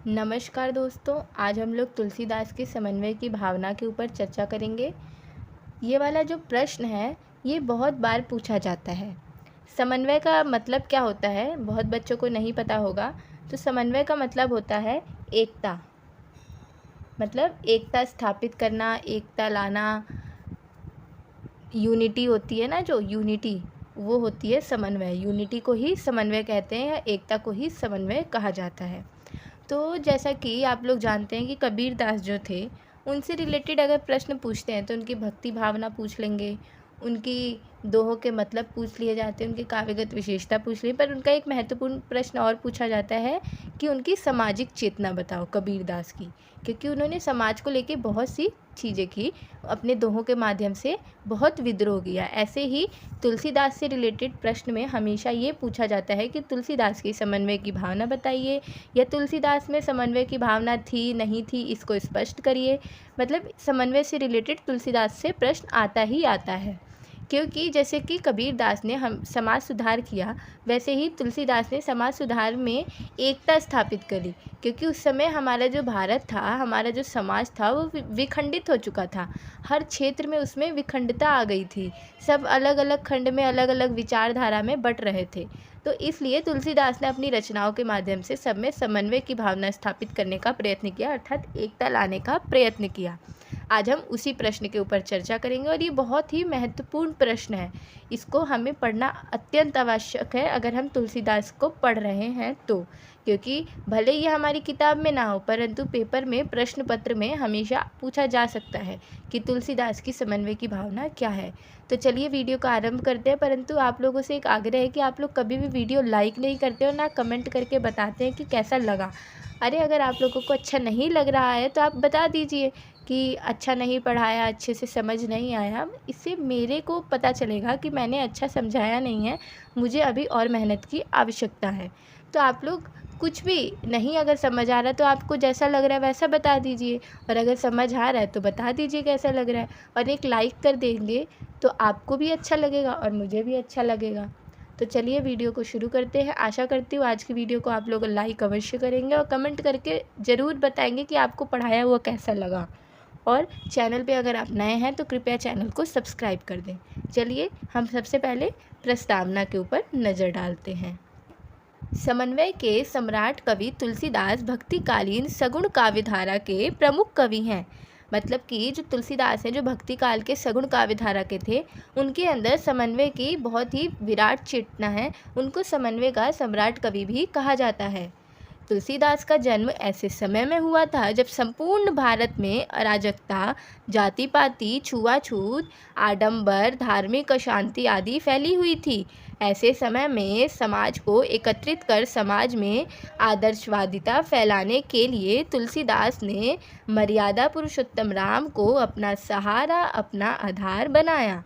नमस्कार दोस्तों, आज हम लोग तुलसीदास की समन्वय की भावना के ऊपर चर्चा करेंगे। ये वाला जो प्रश्न है, ये बहुत बार पूछा जाता है। समन्वय का मतलब क्या होता है? बहुत बच्चों को नहीं पता होगा। तो समन्वय का मतलब होता है एकता, मतलब एकता स्थापित करना, एकता लाना। यूनिटी होती है ना, जो यूनिटी वो होती है समन्वय। यूनिटी को ही समन्वय कहते हैं या एकता को ही समन्वय कहा जाता है। तो जैसा कि आप लोग जानते हैं कि कबीर दास जो थे, उनसे रिलेटेड अगर प्रश्न पूछते हैं तो उनकी भक्ति भावना पूछ लेंगे, उनकी दोहों के मतलब पूछ लिए जाते हैं, उनकी काव्यगत विशेषता पूछ ली। पर उनका एक महत्वपूर्ण प्रश्न और पूछा जाता है कि उनकी सामाजिक चेतना बताओ, कबीर दास की। क्योंकि उन्होंने समाज को लेके बहुत सी चीज़ें की, अपने दोहों के माध्यम से बहुत विद्रोह किया। ऐसे ही तुलसीदास से रिलेटेड प्रश्न में हमेशा ये पूछा जाता है कि तुलसीदास की समन्वय की भावना बताइए, या तुलसीदास में समन्वय की भावना थी नहीं थी, इसको स्पष्ट करिए। मतलब समन्वय से रिलेटेड तुलसीदास से प्रश्न आता ही आता है। क्योंकि जैसे कि कबीर दास ने हम समाज सुधार किया, वैसे ही तुलसीदास ने समाज सुधार में एकता स्थापित करी। क्योंकि उस समय हमारा जो भारत था, हमारा जो समाज था, वो विखंडित हो चुका था। हर क्षेत्र में उसमें विखंडता आ गई थी। सब अलग अलग खंड में अलग अलग विचारधारा में बट रहे थे। तो इसलिए तुलसीदास ने अपनी रचनाओं के माध्यम से सब में समन्वय की भावना स्थापित करने का प्रयत्न किया, अर्थात एकता लाने का प्रयत्न किया। आज हम उसी प्रश्न के ऊपर चर्चा करेंगे और ये बहुत ही महत्वपूर्ण प्रश्न है। इसको हमें पढ़ना अत्यंत आवश्यक है अगर हम तुलसीदास को पढ़ रहे हैं तो। क्योंकि भले ही हमारी किताब में ना हो, परंतु पेपर में, प्रश्न पत्र में हमेशा पूछा जा सकता है कि तुलसीदास की समन्वय की भावना क्या है। तो चलिए वीडियो का आरंभ करते हैं। परंतु आप लोगों से एक आग्रह है कि आप लोग कभी भी वीडियो लाइक नहीं करते और ना कमेंट करके बताते हैं कि कैसा लगा। अरे अगर आप लोगों को अच्छा नहीं लग रहा है तो आप बता दीजिए कि अच्छा नहीं पढ़ाया, अच्छे से समझ नहीं आया। इससे मेरे को पता चलेगा कि मैंने अच्छा समझाया नहीं है, मुझे अभी और मेहनत की आवश्यकता है। तो आप लोग कुछ भी नहीं, अगर समझ आ रहा है तो आपको जैसा लग रहा है वैसा बता दीजिए, और अगर समझ आ रहा है तो बता दीजिए कैसा लग रहा है। और एक लाइक कर देंगे तो आपको भी अच्छा लगेगा और मुझे भी अच्छा लगेगा। तो चलिए वीडियो को शुरू करते हैं। आशा करती हूँ आज की वीडियो को आप लोग लाइक अवश्य करेंगे और कमेंट करके ज़रूर बताएंगे कि आपको पढ़ाया हुआ कैसा लगा। और चैनल पे अगर आप नए हैं तो कृपया चैनल को सब्सक्राइब कर दें। चलिए हम सबसे पहले प्रस्तावना के ऊपर नज़र डालते हैं। समन्वय के सम्राट कवि तुलसीदास भक्तिकालीन सगुण काव्यधारा के प्रमुख कवि हैं। मतलब कि जो तुलसीदास हैं, जो भक्ति काल के सगुण काव्यधारा के थे, उनके अंदर समन्वय की बहुत ही विराट चेतना है। उनको समन्वय का सम्राट कवि भी कहा जाता है। तुलसीदास का जन्म ऐसे समय में हुआ था जब संपूर्ण भारत में अराजकता, जाति पाति, छुआछूत, आडंबर, धार्मिक अशांति आदि फैली हुई थी। ऐसे समय में समाज को एकत्रित कर समाज में आदर्शवादिता फैलाने के लिए तुलसीदास ने मर्यादा पुरुषोत्तम राम को अपना सहारा, अपना आधार बनाया।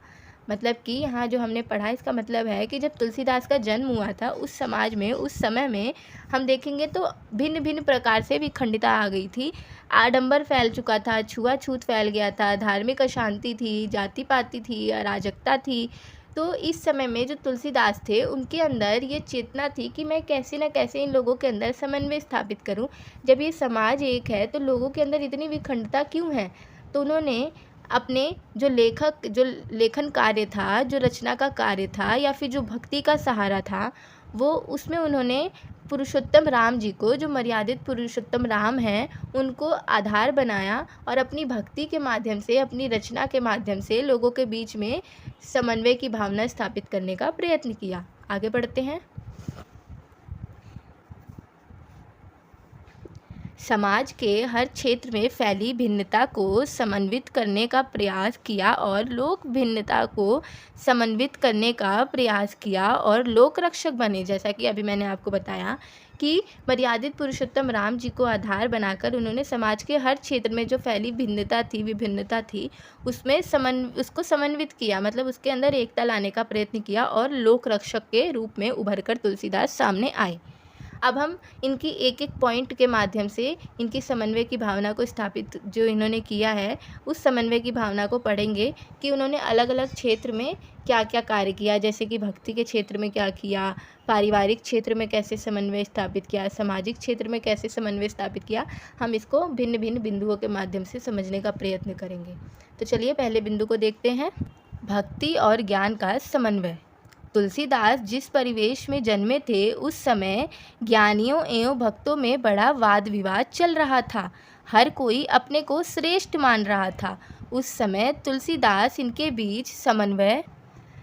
मतलब कि यहाँ जो हमने पढ़ा, इसका मतलब है कि जब तुलसीदास का जन्म हुआ था, उस समाज में, उस समय में हम देखेंगे तो भिन्न भिन्न प्रकार से विखंडितता आ गई थी। आडंबर फैल चुका था, छुआछूत फैल गया था, धार्मिक अशांति थी, जाति पाति थी, अराजकता थी। तो इस समय में जो तुलसीदास थे, उनके अंदर ये चेतना थी कि मैं कैसे न कैसे इन लोगों के अंदर समन्वय स्थापित करूं। जब ये समाज एक है तो लोगों के अंदर इतनी विखंडता क्यों है? तो उन्होंने अपने जो लेखन कार्य था, जो रचना का कार्य था, या फिर जो भक्ति का सहारा था, वो उसमें उन्होंने पुरुषोत्तम राम जी को, जो मर्यादित पुरुषोत्तम राम हैं, उनको आधार बनाया और अपनी भक्ति के माध्यम से, अपनी रचना के माध्यम से लोगों के बीच में समन्वय की भावना स्थापित करने का प्रयत्न किया। आगे बढ़ते हैं। समाज के हर क्षेत्र में फैली भिन्नता को समन्वित करने का प्रयास किया और लोक भिन्नता को समन्वित करने का प्रयास किया और लोक रक्षक बने। जैसा कि अभी मैंने आपको बताया कि मर्यादित पुरुषोत्तम राम जी को आधार बनाकर उन्होंने समाज के हर क्षेत्र में जो फैली भिन्नता थी, विभिन्नता थी, उसमें उसको समन्वित किया। मतलब उसके अंदर एकता लाने का प्रयत्न किया और लोक रक्षक के रूप में उभर कर तुलसीदास सामने आए। अब हम इनकी एक एक पॉइंट के माध्यम से इनकी समन्वय की भावना को स्थापित जो इन्होंने किया है, उस समन्वय की भावना को पढ़ेंगे कि उन्होंने अलग अलग क्षेत्र में क्या क्या कार्य किया, जैसे कि भक्ति के क्षेत्र में क्या किया, पारिवारिक क्षेत्र में कैसे समन्वय स्थापित किया, सामाजिक क्षेत्र में कैसे समन्वय स्थापित किया। हम इसको भिन्न भिन्न बिंदुओं के माध्यम से समझने का प्रयत्न करेंगे। तो चलिए पहले बिंदु को देखते हैं, भक्ति और ज्ञान का समन्वय। तुलसीदास जिस परिवेश में जन्मे थे, उस समय ज्ञानियों एवं भक्तों में बड़ा वाद विवाद चल रहा था। हर कोई अपने को श्रेष्ठ मान रहा था। उस समय तुलसीदास इनके बीच समन्वय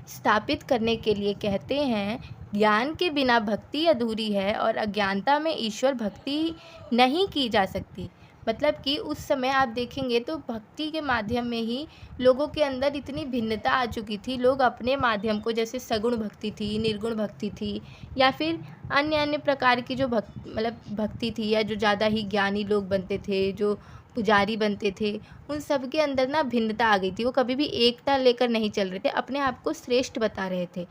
स्थापित करने के लिए कहते हैं, ज्ञान के बिना भक्ति अधूरी है और अज्ञानता में ईश्वर भक्ति नहीं की जा सकती। मतलब कि उस समय आप देखेंगे तो भक्ति के माध्यम में ही लोगों के अंदर इतनी भिन्नता आ चुकी थी। लोग अपने माध्यम को, जैसे सगुण भक्ति थी, निर्गुण भक्ति थी, या फिर अन्य अन्य प्रकार की जो भक्ति थी, या जो ज़्यादा ही ज्ञानी लोग बनते थे, जो पुजारी बनते थे, उन सब के अंदर ना भिन्नता आ गई थी। वो कभी भी एकता लेकर नहीं चल रहे थे, अपने आप को श्रेष्ठ बता रहे थे।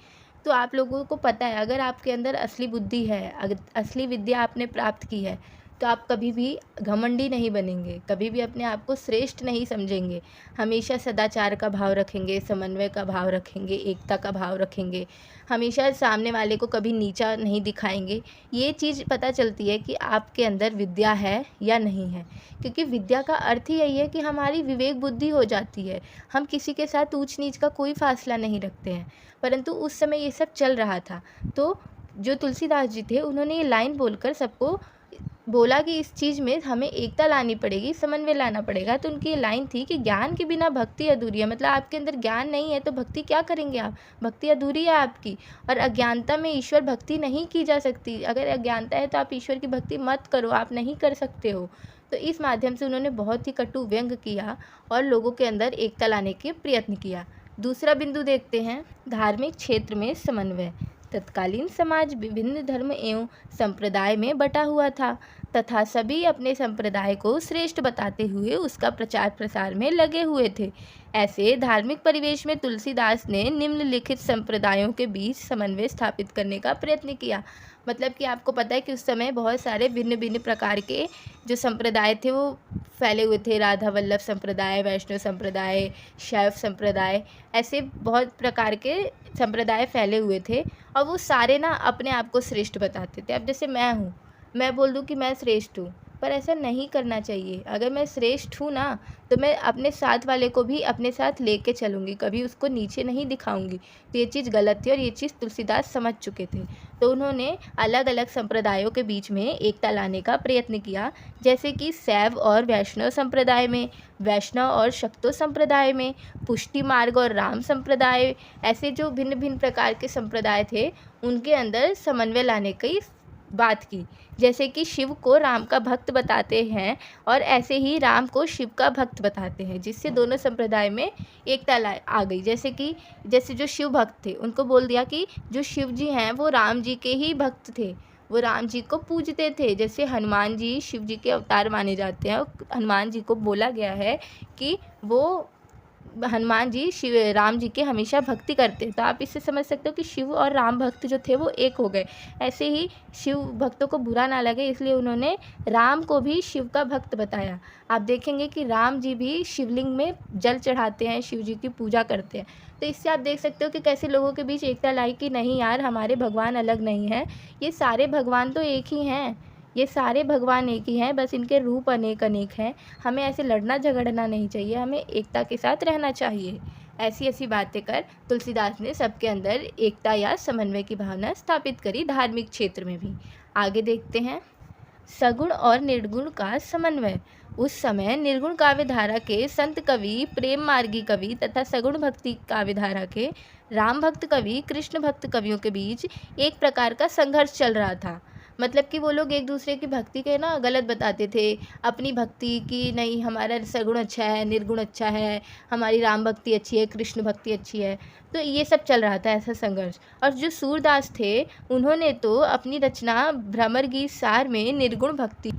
तो आप लोगों को पता है, अगर आपके अंदर असली बुद्धि है, अगर असली विद्या आपने प्राप्त की है, तो आप कभी भी घमंडी नहीं बनेंगे, कभी भी अपने आप को श्रेष्ठ नहीं समझेंगे। हमेशा सदाचार का भाव रखेंगे, समन्वय का भाव रखेंगे, एकता का भाव रखेंगे, हमेशा सामने वाले को कभी नीचा नहीं दिखाएंगे। ये चीज़ पता चलती है कि आपके अंदर विद्या है या नहीं है, क्योंकि विद्या का अर्थ ही यही है कि हमारी विवेक बुद्धि हो जाती है। हम किसी के साथ ऊंच नीच का कोई फासला नहीं रखते हैं। परंतु उस समय ये सब चल रहा था। तो जो तुलसीदास जी थे, उन्होंने ये लाइन बोलकर सबको बोला कि इस चीज़ में हमें एकता लानी पड़ेगी, समन्वय लाना पड़ेगा। तो उनकी ये लाइन थी कि ज्ञान के बिना भक्ति अधूरी है। मतलब आपके अंदर ज्ञान नहीं है तो भक्ति क्या करेंगे आप, भक्ति अधूरी है आपकी। और अज्ञानता में ईश्वर भक्ति नहीं की जा सकती। अगर अज्ञानता है तो आप ईश्वर की भक्ति मत करो, आप नहीं कर सकते हो। तो इस माध्यम से उन्होंने बहुत ही कटु व्यंग किया और लोगों के अंदर एकता लाने के प्रयत्न किया। दूसरा बिंदु देखते हैं, धार्मिक क्षेत्र में समन्वय। तत्कालीन समाज विभिन्न धर्म एवं संप्रदाय में बटा हुआ था तथा सभी अपने संप्रदाय को श्रेष्ठ बताते हुए उसका प्रचार प्रसार में लगे हुए थे। ऐसे धार्मिक परिवेश में तुलसीदास ने निम्नलिखित संप्रदायों के बीच समन्वय स्थापित करने का प्रयत्न किया। मतलब कि आपको पता है कि उस समय बहुत सारे भिन्न भिन्न प्रकार के जो संप्रदाय थे वो फैले हुए थे। राधा वल्लभ संप्रदाय, वैष्णव संप्रदाय, शैव संप्रदाय, ऐसे बहुत प्रकार के संप्रदाय फैले हुए थे और वो सारे ना अपने आप को श्रेष्ठ बताते थे। अब जैसे मैं हूँ, मैं बोल दूँ कि मैं श्रेष्ठ हूँ, पर ऐसा नहीं करना चाहिए। अगर मैं श्रेष्ठ हूँ ना, तो मैं अपने साथ वाले को भी अपने साथ लेके चलूँगी, कभी उसको नीचे नहीं दिखाऊंगी। तो ये चीज़ गलत थी और ये चीज़ तुलसीदास समझ चुके थे। तो उन्होंने अलग अलग संप्रदायों के बीच में एकता लाने का प्रयत्न किया, जैसे कि शैव और वैष्णव संप्रदाय में, वैष्णव और शक्तो संप्रदाय में, पुष्टि मार्ग और राम संप्रदाय, ऐसे जो भिन्न भिन्न प्रकार के संप्रदाय थे उनके अंदर समन्वय लाने की बात की। जैसे कि शिव को राम का भक्त बताते हैं और ऐसे ही राम को शिव का भक्त बताते हैं, जिससे दोनों संप्रदाय में एकता आ गई। जैसे जो शिव भक्त थे उनको बोल दिया कि जो शिव जी हैं वो राम जी के ही भक्त थे, वो राम जी को पूजते थे। जैसे हनुमान जी शिव जी के अवतार माने जाते हैं, हनुमान जी को बोला गया है कि वो हनुमान जी राम जी के हमेशा भक्ति करते हैं। तो आप इससे समझ सकते हो कि शिव और राम भक्त जो थे वो एक हो गए। ऐसे ही शिव भक्तों को बुरा ना लगे इसलिए उन्होंने राम को भी शिव का भक्त बताया। आप देखेंगे कि राम जी भी शिवलिंग में जल चढ़ाते हैं, शिव जी की पूजा करते हैं। तो इससे आप देख सकते हो कि कैसे लोगों के बीच एकता लाई कि नहीं यार, हमारे भगवान अलग नहीं हैं, ये सारे भगवान तो एक ही हैं, ये सारे भगवान एक ही हैं, बस इनके रूप अनेक अनेक हैं। हमें ऐसे लड़ना झगड़ना नहीं चाहिए, हमें एकता के साथ रहना चाहिए। ऐसी ऐसी बातें कर तुलसीदास ने सबके अंदर एकता या समन्वय की भावना स्थापित करी, धार्मिक क्षेत्र में भी। आगे देखते हैं, सगुण और निर्गुण का समन्वय। उस समय निर्गुण काव्यधारा के संत कवि, प्रेम मार्गी कवि तथा सगुण भक्ति काव्यधारा के राम भक्त कवि, कृष्ण भक्त कवियों के बीच एक प्रकार का संघर्ष चल रहा था। मतलब कि वो लोग एक दूसरे की भक्ति के ना गलत बताते थे, अपनी भक्ति की नहीं, हमारा सगुण अच्छा है, निर्गुण अच्छा है, हमारी राम भक्ति अच्छी है, कृष्ण भक्ति अच्छी है। तो ये सब चल रहा था, ऐसा संघर्ष। और जो सूरदास थे उन्होंने तो अपनी रचना भ्रमर गीत सार में निर्गुण भक्ति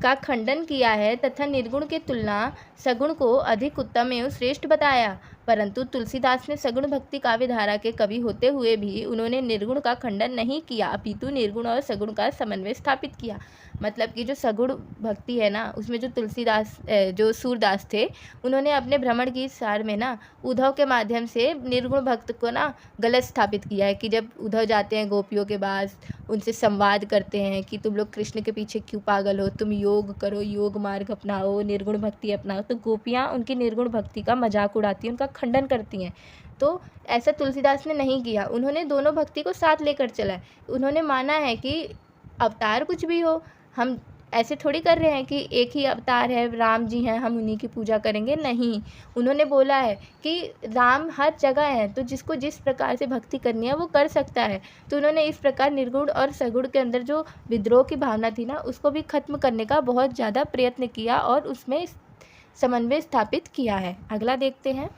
का खंडन किया है तथा निर्गुण के तुलना सगुण को अधिक उत्तम एवं श्रेष्ठ बताया। परंतु तुलसीदास ने सगुण भक्ति काव्य धारा के कवि होते हुए भी उन्होंने निर्गुण का खंडन नहीं किया, अपितु निर्गुण और सगुण का समन्वय स्थापित किया। मतलब कि जो सगुण भक्ति है ना, उसमें जो तुलसीदास जो सूरदास थे, उन्होंने अपने भ्रमण गीत सार में ना उद्धव के माध्यम से निर्गुण भक्त को ना गलत स्थापित किया है कि जब उद्धव जाते हैं गोपियों के पास, उनसे संवाद करते हैं कि तुम लोग कृष्ण के पीछे क्यों पागल हो, तुम योग करो, योग मार्ग अपनाओ, निर्गुण भक्ति अपनाओ, तो गोपियाँ उनकी निर्गुण भक्ति का मजाक उड़ाती हैं, उनका खंडन करती हैं। तो ऐसा तुलसीदास ने नहीं किया, उन्होंने दोनों भक्ति को साथ लेकर चला है। उन्होंने माना है कि अवतार कुछ भी हो, हम ऐसे थोड़ी कर रहे हैं कि एक ही अवतार है, राम जी हैं, हम उन्हीं की पूजा करेंगे, नहीं। उन्होंने बोला है कि राम हर जगह है, तो जिसको जिस प्रकार से भक्ति करनी है वो कर सकता है। तो उन्होंने इस प्रकार निर्गुण और सगुण के अंदर जो विद्रोह की भावना थी ना, उसको भी खत्म करने का बहुत ज़्यादा प्रयत्न किया और उसमें समन्वय स्थापित किया है। अगला देखते हैं,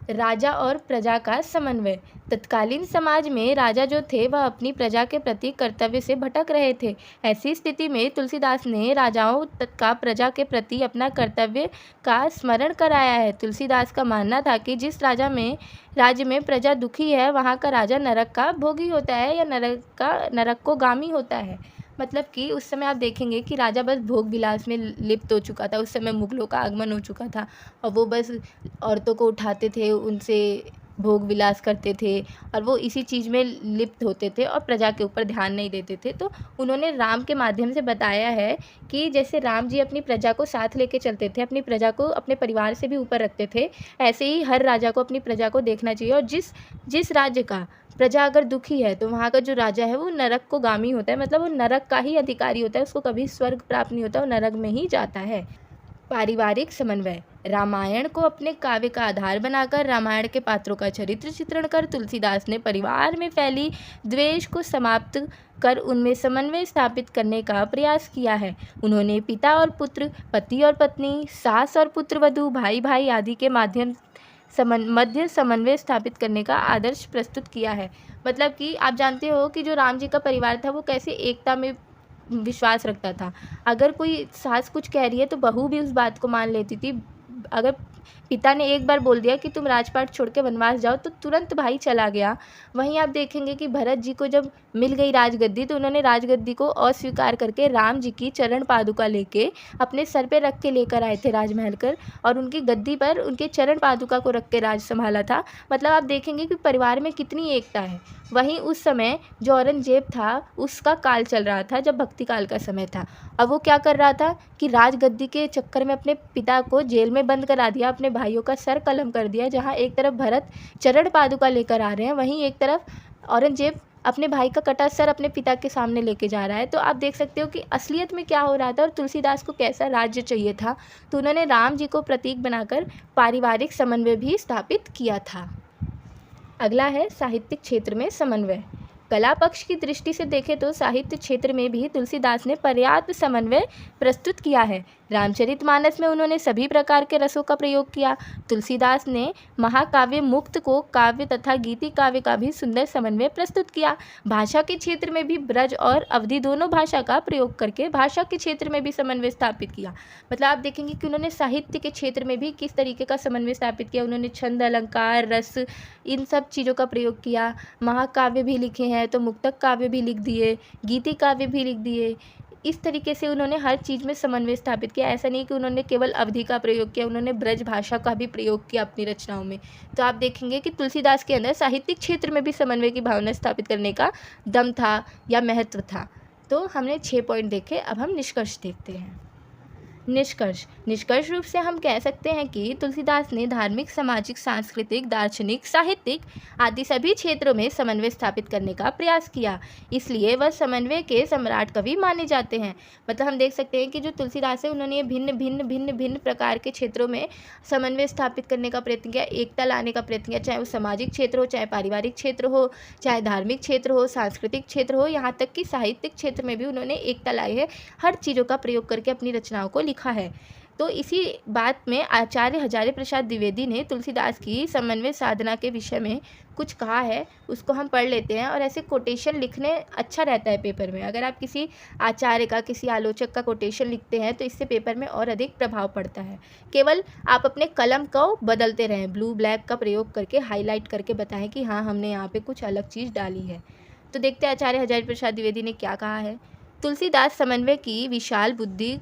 राजा और प्रजा का समन्वय। तत्कालीन समाज में राजा जो थे वह अपनी प्रजा के प्रति कर्तव्य से भटक रहे थे। ऐसी स्थिति में तुलसीदास ने राजाओं का प्रजा के प्रति अपना कर्तव्य का स्मरण कराया है। तुलसीदास का मानना था कि जिस राज्य में प्रजा दुखी है, वहाँ का राजा नरक का भोगी होता है या नरक को गामी होता है। मतलब कि उस समय आप देखेंगे कि राजा बस भोग विलास में लिप्त हो चुका था। उस समय मुगलों का आगमन हो चुका था और वो बस औरतों को उठाते थे, उनसे भोग विलास करते थे और वो इसी चीज़ में लिप्त होते थे और प्रजा के ऊपर ध्यान नहीं देते थे। तो उन्होंने राम के माध्यम से बताया है कि जैसे राम जी अपनी प्रजा को साथ लेके चलते थे, अपनी प्रजा को अपने परिवार से भी ऊपर रखते थे, ऐसे ही हर राजा को अपनी प्रजा को देखना चाहिए। और जिस राज्य का प्रजा अगर दुखी है तो वहाँ का जो राजा है वो नरक को गामी होता है, मतलब वो नरक का ही अधिकारी होता है, उसको कभी स्वर्ग प्राप्त नहीं होता, वो नरक में ही जाता है। पारिवारिक समन्वय। रामायण को अपने काव्य का आधार बनाकर रामायण के पात्रों का चरित्र चित्रण कर तुलसीदास ने परिवार में फैली द्वेष को समाप्त कर उनमें समन्वय स्थापित करने का प्रयास किया है। उन्होंने पिता और पुत्र, पति और पत्नी, सास और पुत्रवधू, भाई भाई आदि के मध्य समन्वय स्थापित करने का आदर्श प्रस्तुत किया है। मतलब कि आप जानते हो कि जो राम जी का परिवार था वो कैसे एकता में विश्वास रखता था। अगर कोई सास कुछ कह रही है तो बहू भी उस बात को मान लेती थी। अगर पिता ने एक बार बोल दिया कि तुम राजपाट छोड़ के वनवास जाओ तो तुरंत भाई चला गया। वहीं आप देखेंगे कि भरत जी को जब मिल गई राजगद्दी तो उन्होंने राजगद्दी को अस्वीकार करके राम जी की चरण पादुका लेके अपने सर पे रख के लेकर आए थे राजमहल कर, और उनकी गद्दी पर उनके चरण पादुका को रख के राज संभाला था। मतलब आप देखेंगे कि परिवार में कितनी एकता है। वहीं उस समय जो औरंगजेब था उसका काल चल रहा था, जब भक्ति काल का समय था। अब वो क्या कर रहा था कि राजगद्दी के चक्कर में अपने पिता को जेल में बंद करा दिया, अपने भाइयों का सर कलम कर दिया। जहाँ एक तरफ भरत चरण पादुका लेकर आ रहे हैं, वहीं एक तरफ औरंगजेब अपने भाई का कटा सर अपने पिता के सामने लेके जा रहा है। तो आप देख सकते हो कि असलियत में क्या हो रहा था और तुलसीदास को कैसा राज्य चाहिए था। तो उन्होंने राम जी को प्रतीक बनाकर पारिवारिक समन्वय भी स्थापित किया था। अगला है साहित्यिक क्षेत्र में समन्वय। कला पक्ष की दृष्टि से देखें तो साहित्य क्षेत्र में भी तुलसीदास ने पर्याप्त समन्वय प्रस्तुत किया है। रामचरितमानस में उन्होंने सभी प्रकार के रसों का प्रयोग किया। तुलसीदास ने महाकाव्य मुक्त को काव्य तथा गीति काव्य का भी सुंदर समन्वय प्रस्तुत किया। भाषा के क्षेत्र में भी ब्रज और अवधी दोनों भाषा का प्रयोग करके भाषा के क्षेत्र में भी समन्वय स्थापित किया। मतलब आप देखेंगे कि उन्होंने साहित्य के क्षेत्र में भी किस तरीके का समन्वय स्थापित किया। उन्होंने छंद, अलंकार, रस, इन सब चीज़ों का प्रयोग किया। महाकाव्य भी लिखे हैं तो मुक्तक काव्य भी लिख दिए, गीति काव्य भी लिख दिए। इस तरीके से उन्होंने हर चीज़ में समन्वय स्थापित किया। ऐसा नहीं कि उन्होंने केवल अवधी का प्रयोग किया, उन्होंने ब्रज भाषा का भी प्रयोग किया अपनी रचनाओं में। तो आप देखेंगे कि तुलसीदास के अंदर साहित्यिक क्षेत्र में भी समन्वय की भावना स्थापित करने का दम था या महत्व था। तो हमने 6 पॉइंट देखे, अब हम निष्कर्ष देखते हैं। निष्कर्ष रूप से हम कह सकते हैं कि तुलसीदास ने धार्मिक, सामाजिक, सांस्कृतिक, दार्शनिक, साहित्यिक आदि सभी क्षेत्रों में समन्वय स्थापित करने का प्रयास किया। इसलिए वह समन्वय के सम्राट कवि माने जाते हैं। मतलब हम देख सकते हैं कि जो तुलसीदास है उन्होंने भिन्न प्रकार के क्षेत्रों में समन्वय स्थापित करने का प्रयत्न किया, एकता लाने का प्रयत्न किया, चाहे वो सामाजिक क्षेत्र हो, चाहे पारिवारिक क्षेत्र हो, चाहे धार्मिक क्षेत्र हो, सांस्कृतिक क्षेत्र हो, यहाँ तक कि साहित्यिक क्षेत्र में भी उन्होंने एकता लाई है। हर चीज़ों का प्रयोग करके अपनी रचनाओं को लिखा है। तो इसी बात में आचार्य हजारी प्रसाद द्विवेदी ने तुलसीदास की समन्वय साधना के विषय में कुछ कहा है, उसको हम पढ़ लेते हैं। और ऐसे कोटेशन लिखने अच्छा रहता है पेपर में। अगर आप किसी आचार्य का, किसी आलोचक का कोटेशन लिखते हैं तो इससे पेपर में और अधिक प्रभाव पड़ता है। केवल आप अपने कलम को बदलते रहें, ब्लू ब्लैक का प्रयोग करके हाईलाइट करके बताएं कि हाँ, हमने यहाँ पे कुछ अलग चीज़ डाली है। तो देखते हैं आचार्य हजारी प्रसाद द्विवेदी ने क्या कहा है। तुलसीदास समन्वय की विशाल बुद्धि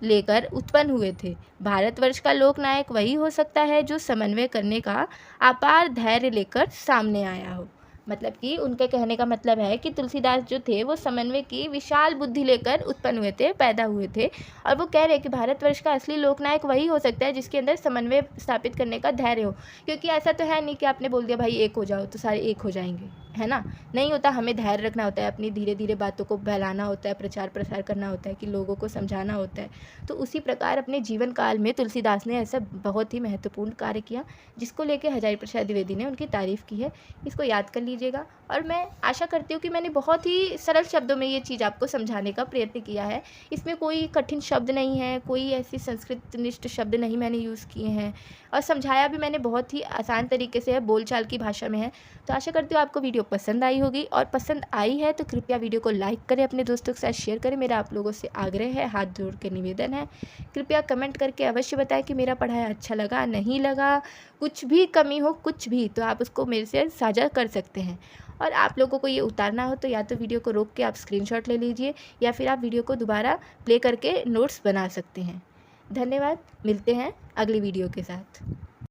लेकर उत्पन्न हुए थे। भारतवर्ष का लोकनायक वही हो सकता है जो समन्वय करने का अपार धैर्य लेकर सामने आया हो। मतलब कि उनके कहने का मतलब है कि तुलसीदास जो थे वो समन्वय की विशाल बुद्धि लेकर उत्पन्न हुए थे, पैदा हुए थे। और वो कह रहे हैं कि भारतवर्ष का असली लोकनायक वही हो सकता है जिसके अंदर समन्वय स्थापित करने का धैर्य हो। क्योंकि ऐसा तो है नहीं कि आपने बोल दिया भाई एक हो जाओ तो सारे एक हो जाएंगे, है ना। नहीं होता, हमें धैर्य रखना होता है, अपनी धीरे धीरे बातों को फैलाना होता है, प्रचार प्रसार करना होता है, कि लोगों को समझाना होता है। तो उसी प्रकार अपने जीवन काल में तुलसीदास ने ऐसा बहुत ही महत्वपूर्ण कार्य किया, जिसको लेके हजारी प्रसाद द्विवेदी ने उनकी तारीफ़ की है। इसको याद कर लीजिएगा। और मैं आशा करती हूँ कि मैंने बहुत ही सरल शब्दों में ये चीज़ आपको समझाने का प्रयत्न किया है। इसमें कोई कठिन शब्द नहीं है, कोई ऐसी संस्कृतनिष्ठ शब्द नहीं मैंने यूज़ किए हैं, और समझाया भी मैंने बहुत ही आसान तरीके से है, बोलचाल की भाषा में है। तो आशा करती हूँ आपको वीडियो पसंद आई होगी, और पसंद आई है तो कृपया वीडियो को लाइक करें, अपने दोस्तों के साथ शेयर करें। मेरा आप लोगों से आग्रह है, हाथ जोड़ के निवेदन है। कृपया कमेंट करके अवश्य बताएं कि मेरा पढ़ाया अच्छा लगा, नहीं लगा, कुछ भी कमी हो, कुछ भी, तो आप उसको मेरे से साझा कर सकते हैं। और आप लोगों को ये उतारना हो तो या तो वीडियो को रोक के आप स्क्रीनशॉट ले लीजिए, या फिर आप वीडियो को दोबारा प्ले करके नोट्स बना सकते हैं। धन्यवाद, मिलते हैं अगली वीडियो के साथ।